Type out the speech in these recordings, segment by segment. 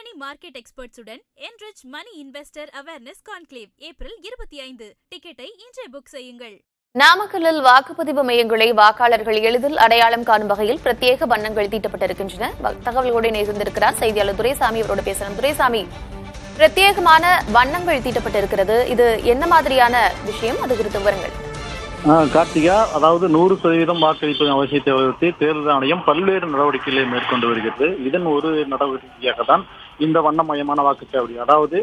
முன்னணி market எக்ஸ்பர்ட்ஸுடன் enrich money investor awareness conclave April 25. டிக்கெட்டை இன்றே புக் செய்யுங்கள். நாமக்கல்லில் வாக்குப்பதிவு மையங்களை வாக்காளர்கள் எளிதில் அடையாளம் காணும் வகையில் பிரத்யேக வண்ணங்கள் தீட்டப்பட்டிருக்கின்றன. தகவல்களோடு இணைந்திருக்கிறார் செய்தியாளர் துரைசாமி. அவரோட பேசலாம். துரைசாமி, பிரத்யேகமான வண்ணங்கள் தீட்டப்பட்டிருக்கிறது, இது என்ன மாதிரியான விஷயம்? அது குறித்த விவரங்கள். கார்த்திகா, அதாவது 100% வாக்களிப்பு அவசியத்தை வலியுறுத்தி தேர்தல் ஆணையம் பல்வேறு நடவடிக்கைகளை மேற்கொண்டு வருகிறது. இதன் ஒரு நடவடிக்கையாக தான் இந்த வண்ணமயமான வாக்குச்சாவடி. அதாவது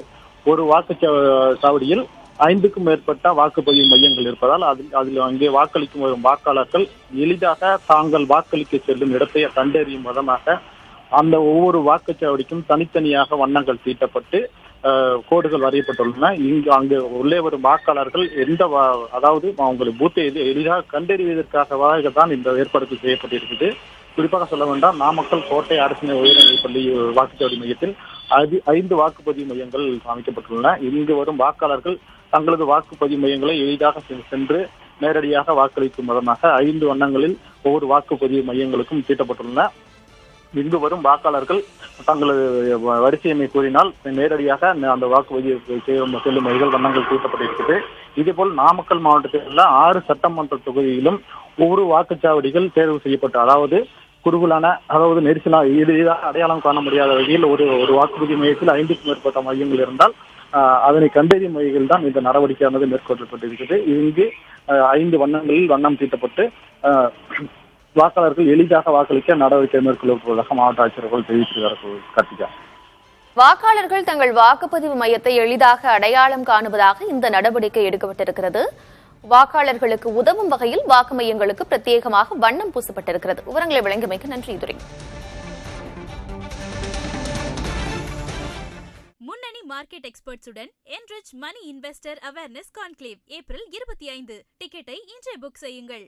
ஒரு வாக்குச்சாவடியில் 5க்கும் மேற்பட்ட வாக்குப்பதிவு மையங்கள் இருப்பதால் அதில் அங்கே வாக்களிக்கும் வரும் வாக்காளர்கள் எளிதாக தாங்கள் வாக்களிக்க செல்லும் இடத்தை கண்டறியும் விதமாக அந்த ஒவ்வொரு வாக்குச்சாவடிக்கும் தனித்தனியாக வண்ணங்கள் தீட்டப்பட்டு கோடுகள் வரையப்பட்டுள்ளன. அங்கு உள்ளே வரும் வாக்காளர்கள் அதாவது அவங்களுடைய பூத்தை எளிதாக கண்டறிவதற்காக தான் இந்த ஏற்பாடு செய்யப்பட்டிருக்குது. குறிப்பாக சொல்ல வேண்டாம், நாமக்கல் கோட்டை அரசு உயர்நிலைப் பள்ளி வாக்குச்சாவடி மையத்தில் 5 வாக்குப்பதிவு மையங்கள் அமைக்கப்பட்டுள்ளன. இங்கு வரும் வாக்காளர்கள் தங்களது வாக்குப்பதிவு மையங்களை எளிதாக சென்று நேரடியாக வாக்களிக்கும் விதமாக 5 வண்ணங்களில் ஒவ்வொரு வாக்குப்பதிவு மையங்களுக்கும் தீட்டப்பட்டுள்ளன. இங்கு வரும் வாக்காளர்கள் தங்களது வரிசை எண்ணை கூறினால் நேரடியாக அந்த வாக்குப்பதிவு செல்லும் வண்ணங்கள் தீட்டப்பட்டிருக்கிறது. இதேபோல் நாமக்கல் மாவட்டத்தில் உள்ள 6 சட்டமன்ற தொகுதியிலும் ஒவ்வொரு வாக்குச்சாவடிகள் தேர்வு செய்யப்பட்டு, அதாவது குறுகலான, அதாவது நெரிசலாக எளிதாக அடையாளம் காண முடியாத வகையில் ஒரு வாக்குப்பதிவு மையத்தில் 5க்கும் மேற்பட்ட மையங்கள் இருந்தால் அதனை கண்டறியும் வகையில் தான் இந்த நடவடிக்கையானது மேற்கொள்ளப்பட்டிருக்கிறது. இங்கு 5 வண்ணங்களில் வண்ணம் தீட்டப்பட்டு வாக்காளர்கள் எளிதாக வாக்களிக்க நடவடிக்கை மேற்கொள்ளப்படுவதாக மாவட்ட ஆட்சியர்கள் தெரிவித்திருக்கிறார்கள். கார்த்திகா, வாக்காளர்கள் தங்கள் வாக்குப்பதிவு மையத்தை எளிதாக அடையாளம் காணுவதாக இந்த நடவடிக்கை எடுக்கப்பட்டிருக்கிறது. வாக்காளர்களுக்கு உதவும் வகையில் வாக்கு மையங்களுக்கு பிரத்யேகமாக வண்ணம் பூசப்பட்டிருக்கிறது. விவரங்களை வழங்கியமைக்கு நன்றி. துரை. முன்னணி market எக்ஸ்பர்ட்ஸுடன் enrich money investor awareness conclave April 25. டிக்கெட்டை இன்றே புக் செய்யுங்கள்.